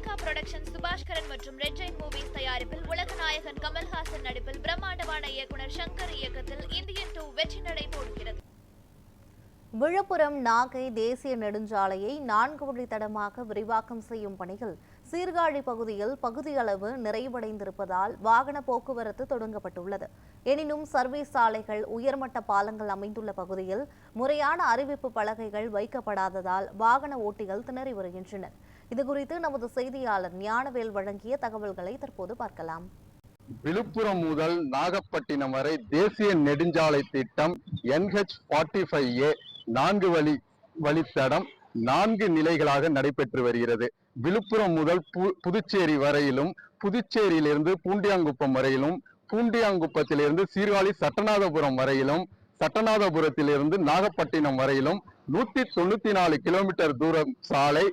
Lyca production Subaskaran மற்றும் red Jain movies தயாரிப்பில் உலகநாயகன் கமல்ஹாசன் நடிப்பில் பிரம்மாண்டமான இயக்குனர் சங்கர் இயக்கத்தில் இந்தியன் 2 வெற்றி நடை போடுகிறது. விழுப்புரம் நாகை தேசிய நெடுஞ்சாலையை 4 வழித்தடமாக விரிவாக்கம் செய்யும் பணிகள் சீர்காழி பகுதியில் பகுதியளவு நிறைவடைந்திருப்பதால் வாகன போக்குவரத்து தொடங்கப்பட்டுள்ளது. எனினும் சர்வீஸ் சாலைகள், உயர்மட்ட பாலங்கள் அமைந்துள்ள பகுதியில் முறையான அறிவிப்பு பலகைகள் வைக்கப்படாததால் வாகன ஓட்டிகள் திணறி வருகின்றனர். இதுகுறித்து நமது செய்தியாளர் ஞானவேல் வழங்கிய தகவல்களை தற்போது பார்க்கலாம். விழுப்புரம் முதல் நாகப்பட்டினம் வரை தேசிய நெடுஞ்சாலை திட்டம் NH45A 4 வழித்தடம் 4 நிலைகளாக நடைபெற்று வருகிறது. விழுப்புரம் முதல் புதுச்சேரி வரையிலும், புதுச்சேரியிலிருந்து பூண்டியாங்குப்பம் வரையிலும், பூண்டியாங்குப்பத்திலிருந்து சீர்காழி சட்டநாதபுரம் வரையிலும், சட்டநாதபுரத்திலிருந்து நாகப்பட்டினம் வரையிலும் 194 கிலோமீட்டர் தூரம் சாலை,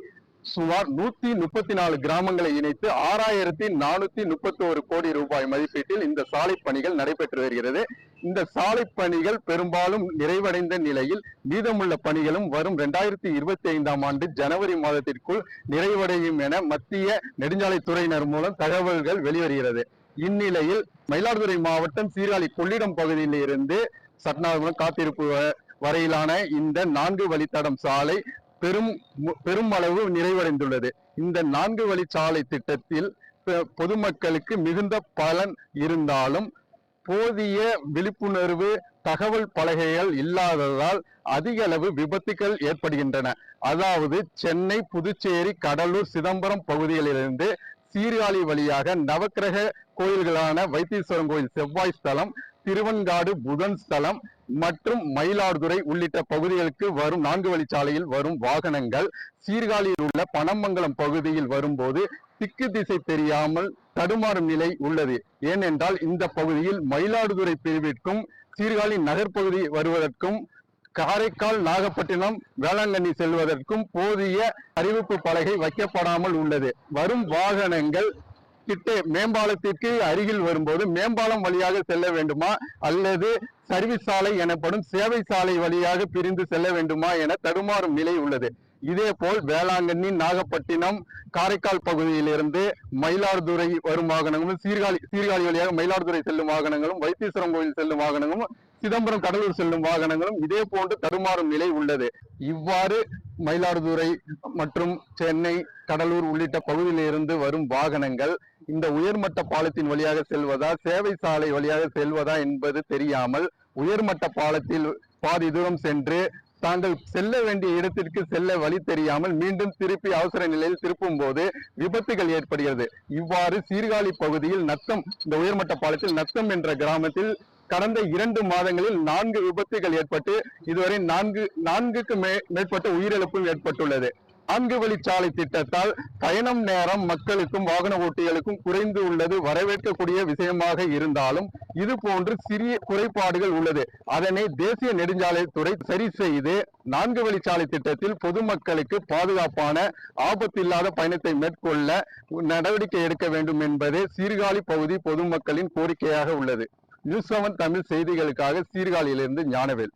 சுமார் 134 கிராமங்களை இணைத்து 6431 கோடி ரூபாய் மதிப்பீட்டில் இந்த சாலை பணிகள் நடைபெற்று வருகிறது. இந்த சாலை பணிகள் பெரும்பாலும் நிறைவடைந்த நிலையில் மீதமுள்ள பணிகளும் வரும் 2025ஆம் ஆண்டு ஜனவரி மாதத்திற்குள் நிறைவடையும் என மத்திய நெடுஞ்சாலைத்துறையினர் மூலம் தகவல்கள் வெளிவருகிறது. இந்நிலையில் மயிலாடுதுறை மாவட்டம் சீர்காழி கொள்ளிடம் பகுதியில் இருந்து சட்டநாதபுரம் காத்திருப்பு வரையிலான இந்த 4 வழித்தடம் சாலை பெரும் அளவு நிறைவடைந்துள்ளது. இந்த 4 வழிச்சாலை திட்டத்தில் பொதுமக்களுக்கு மிகுந்த பலன் இருந்தாலும் போதிய விழிப்புணர்வு தகவல் பலகைகள் இல்லாததால் அதிக அளவு விபத்துகள் ஏற்படுகின்றன. அதாவது சென்னை, புதுச்சேரி, கடலூர், சிதம்பரம் பகுதிகளிலிருந்து சீர்காழி வழியாக நவக்கிரக கோயில்களான வைத்தீஸ்வரன் கோயில் செவ்வாய் ஸ்தலம், திருவன்காடு புதன் ஸ்தலம் மற்றும் மயிலாடுதுறை உள்ளிட்ட பகுதிகளுக்கு வரும் 4 வழிச்சாலையில் வரும் வாகனங்கள் சீர்காழியில் உள்ள பனமங்கலம் பகுதியில் வரும்போது திக்கு திசை தெரியாமல் தடுமாறும் நிலை உள்ளது. ஏனென்றால் இந்த பகுதியில் மயிலாடுதுறை பிரிவிற்கும் சீர்காழி நகர்பகுதி வருவதற்கும் காரைக்கால், நாகப்பட்டினம், வேளாங்கண்ணி செல்வதற்கும் போதிய அறிவிப்பு பலகை வைக்கப்படாமல் உள்ளது. வரும் வாகனங்கள் மேம்பாலத்திற்கு அருகில் வரும்போது மேம்பாலம் வழியாக செல்ல வேண்டுமா அல்லது சர்வீஸ் சாலை எனப்படும் சேவை சாலை வழியாக பிரிந்து செல்ல வேண்டுமா என தடுமாறும் நிலை உள்ளது. இதே போல் வேளாங்கண்ணி, நாகப்பட்டினம், காரைக்கால் பகுதியிலிருந்து மயிலாடுதுறை வரும் வாகனங்களும், சீர்காழி வழியாக மயிலாடுதுறை செல்லும் வாகனங்களும், வைத்தீஸ்வரம் கோயில் செல்லும் வாகனங்களும், சிதம்பரம், கடலூர் செல்லும் வாகனங்களும் இதே போன்று தடுமாறும் நிலை உள்ளது. இவ்வாறு மயிலாடுதுறை மற்றும் சென்னை, கடலூர் உள்ளிட்ட பகுதியிலிருந்து வரும் வாகனங்கள் இந்த உயர்மட்ட பாலத்தின் வழியாக செல்வதா, சேவை சாலை வழியாக செல்வதா என்பது தெரியாமல் உயர்மட்ட பாலத்தில் பாதி தூரம் சென்று தாங்கள் செல்ல வேண்டிய இடத்திற்கு செல்ல வழி தெரியாமல் மீண்டும் திருப்பி அவசர நிலையில் திருப்பும் போது விபத்துகள் ஏற்படுகிறது. இவ்வாறு சீர்காழி பகுதியில் நத்தம், இந்த உயர்மட்ட பாலத்தில் நத்தம் என்ற கிராமத்தில் கடந்த 2 மாதங்களில் 4 விபத்துகள் ஏற்பட்டு இதுவரை 4க்கு மேற்பட்ட உயிரிழப்பும் ஏற்பட்டுள்ளது. 4 வழிச்சாலை திட்டத்தால் பயணம் நேரம் மக்களுக்கும் வாகன ஓட்டிகளுக்கும் குறைந்து உள்ளது வரவேற்கக்கூடிய விஷயமாக இருந்தாலும் இது போன்று சிறிய குறைபாடுகள் உள்ளது. அதனை தேசிய நெடுஞ்சாலைத்துறை சரி செய்து 4 வழிச்சாலை திட்டத்தில் பொதுமக்களுக்கு பாதுகாப்பான, ஆபத்தில்லாத பயணத்தை மேற்கொள்ள நடவடிக்கை எடுக்க வேண்டும் என்பதே சீர்காழி பகுதி பொதுமக்களின் கோரிக்கையாக உள்ளது. நியூஸ் 7 தமிழ் செய்திகளுக்காக சீர்காழியிலிருந்து ஞானவேல்.